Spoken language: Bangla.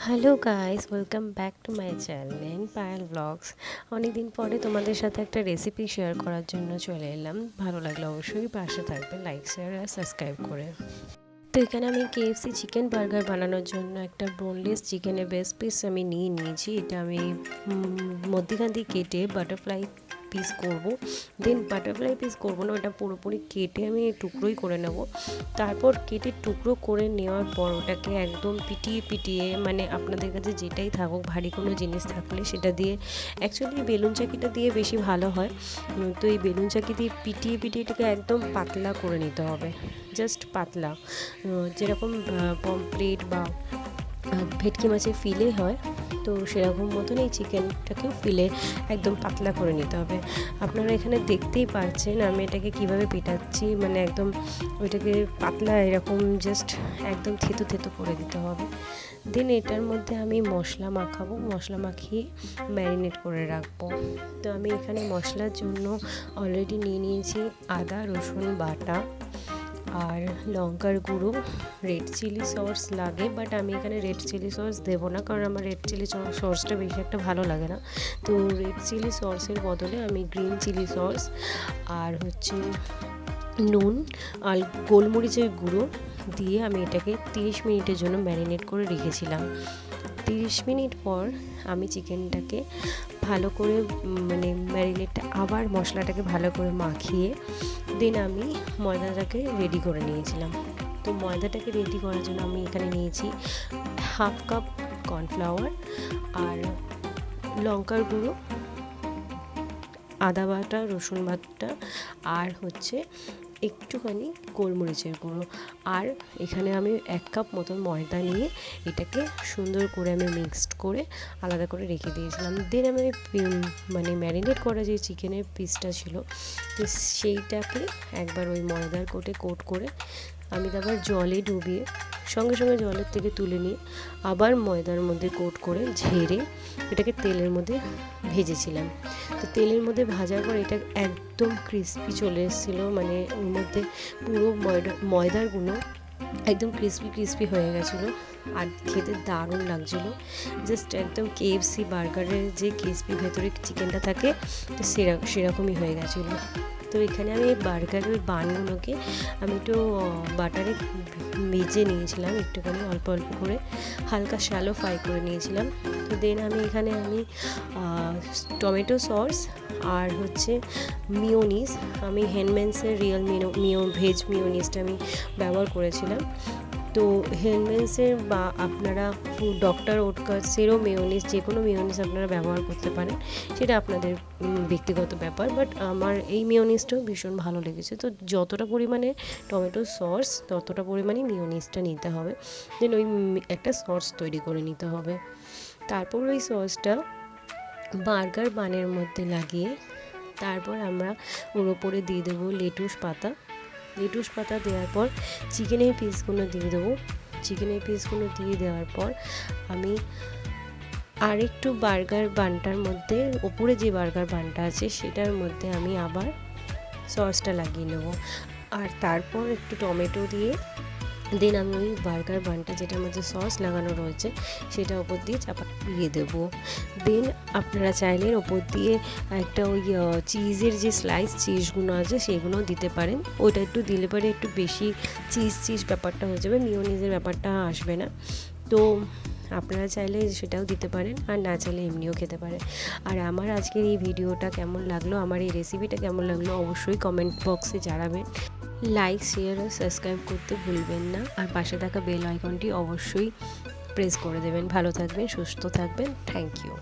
Hello guys, welcome back to my channel Payal vlogs. অনেকদিন পরে তোমাদের সাথে একটা রেসিপি শেয়ার করার জন্য চলে এলাম। ভালো লাগলে অবশ্যই পাশে থাকবে, লাইক শেয়ার আর সাবস্ক্রাইব করে। তো এখানে আমি KFC চিকেন বার্গার বানানোর জন্য একটা বোনলেস চিকেনের বেস্ট পিস আমি নিয়েছি। এটা আমি মধ্যখান দিয়ে কেটে বাটারফ্লাই পিস করব। দেন বাটারফ্লাই পিস করব না, ওটা পুরোপুরি কেটে আমি টুকরোই করে নেব। তারপর কেটে টুকরো করে নেওয়ার পর ওটাকে একদম পিটিয়ে মানে আপনাদের কাছে যেটাই থাকুক, ভারী কোনো জিনিস থাকলে সেটা দিয়ে, অ্যাকচুয়ালি বেলুন চাকিটা দিয়ে বেশি ভালো হয়। তো এই বেলুন চাকি দিয়ে পিটিয়ে এটাকে একদম পাতলা করে নিতে হবে, জাস্ট পাতলা, যেরকম পমফ্রেট বা ভেটকি মাছের ফিলে হয়, তো সেরকম মতন এই চিকেনটাকেও ফিলে একদম পাতলা করে নিতে হবে। আপনারা এখানে দেখতেই পাচ্ছেন আমি এটাকে কিভাবে পেটাচ্ছি, মানে একদম ওইটাকে পাতলা এরকম জাস্ট একদম থেতো করে দিতে হবে। দেন এটার মধ্যে আমি মশলা মাখাবো, মশলা মাখিয়ে ম্যারিনেট করে রাখবো। তো আমি এখানে মশলার জন্য অলরেডি নিয়েছি আদা রসুন বাটা আর লঙ্কার গুঁড়ো, রেড চিলি সস লাগে, বাট আমি এখানে রেড চিলি সস দেবো না, কারণ আমার রেড চিলি সসটা বেশি একটা ভালো লাগে না। তো রেড চিলি সসের বদলে আমি গ্রিন চিলি সস আর নুন আর গোলমরিচের গুঁড়ো দিয়ে আমি এটাকে 30 মিনিটের জন্য ম্যারিনেট করে রেখেছিলাম। 30 মিনিট পর আমি চিকেনটাকে ভালো করে মানে ম্যারিনেটটা আবার মশলাটাকে ভালো করে মাখিয়ে দেন আমি ময়দাটাকে রেডি করে নিয়েছিলাম। তো ময়দাটাকে রেডি করার জন্য আমি এখানে নিয়েছি 1/2 কাপ কর্নফ্লাওয়ার আর লঙ্কার গুঁড়ো, আদা বাটা, রসুন বাটা আর একটুখানি গোলমরিচের গুঁড়ো। আর এখানে আমি 1 কাপ মতন ময়দা নিয়ে এটাকে সুন্দর করে আমি মিক্সড করে আলাদা করে রেখে দিয়েছিলাম। দেন আমি মানে ম্যারিনেট করা যে চিকেনের পিসটা ছিল, তো সেইটাকে একবার ওই ময়দার কোট করে আমি তারপর জলে ডুবিয়ে সঙ্গে জলের থেকে তুলে নিয়ে আবার ময়দার মধ্যে কোট করে ঝেড়ে এটাকে তেলের মধ্যে ভেজেছিলাম। তো তেলের মধ্যে ভাজার পর এটা একদম ক্রিস্পি চলে এসেছিলো, মানে ওর মধ্যে পুরো ময়দারগুলো একদম ক্রিস্পি হয়ে গেছিলো আর খেতে দারুণ লাগছিলো। জাস্ট একদম KFC বার্গারের যে ক্রিস্পি ভেতরে চিকেনটা থাকে, তো সেরকমই হয়ে গেছিলো। তো এখানে আমি এই বার্গারের বানগুলোকে আমি একটু বাটারে ভেজে নিয়েছিলাম, একটুখানি অল্প করে হালকা শ্যালো ফ্রাই করে নিয়েছিলাম। তো দেন আমি এখানে টমেটো সস আর মিওনিজ, আমি হেনম্যানসের রিয়েল ভেজ মিওনিজটা আমি ব্যবহার করেছিলাম। তো হেনম্যানসের বা আপনারা ডক্টর ওটকার্সেরও মেয়োনিজ, যে কোনো মেয়োনিজ আপনারা ব্যবহার করতে পারেন, সেটা আপনাদের ব্যক্তিগত ব্যাপার, বাট আমার এই মেয়োনিজটাও ভীষণ ভালো লেগেছে। তো যতটা পরিমাণে টমেটো সস ততটা পরিমাণে মেয়োনিজটা নিতে হবে। দেন ওই একটা সস তৈরি করে নিতে হবে। তারপর ওই সসটা বার্গার বানের মধ্যে লাগিয়ে তারপর আমরা ওর ওপরে দিয়ে দেবো লেটুস পাতা দেওয়ার পর চিকেনের পিসগুলো দিয়ে দেবো। চিকেনের পিসগুলো দিয়ে দেওয়ার পর আমি আরেকটু বার্গার বানটার মধ্যে, ওপরে যে বার্গার বানটা আছে সেটার মধ্যে আমি আবার সসটা লাগিয়ে নেবো। আর তারপর একটু টমেটো দিয়ে দেন আমি ওই বার্গার বানটা যেটার মধ্যে সস লাগানো রয়েছে সেটা ওপর দিয়ে দিয়ে দেবো। দেন আপনারা চাইলে ওপর দিয়ে একটা ওই চিজের যে চিজগুলো আছে সেগুলোও দিতে পারেন। ওইটা একটু দিলে পরে একটু বেশি চিজ ব্যাপারটা হয়ে যাবে, মিওনিজের ব্যাপারটা আসবে না। তো আপনারা চাইলে সেটাও দিতে পারেন, আর না চাইলে এমনিও খেতে পারেন। আর আমার আজকের এই ভিডিওটা কেমন লাগলো, আমার এই রেসিপিটা কেমন লাগলো, অবশ্যই কমেন্ট বক্সে জানাবেন। লাইক শেয়ার আর সাবস্ক্রাইব করতে ভুলবেন না, আর পাশে থাকা বেল আইকনটি অবশ্যই প্রেস করে দেবেন। ভালো থাকবেন, সুস্থ থাকবেন। Thank you.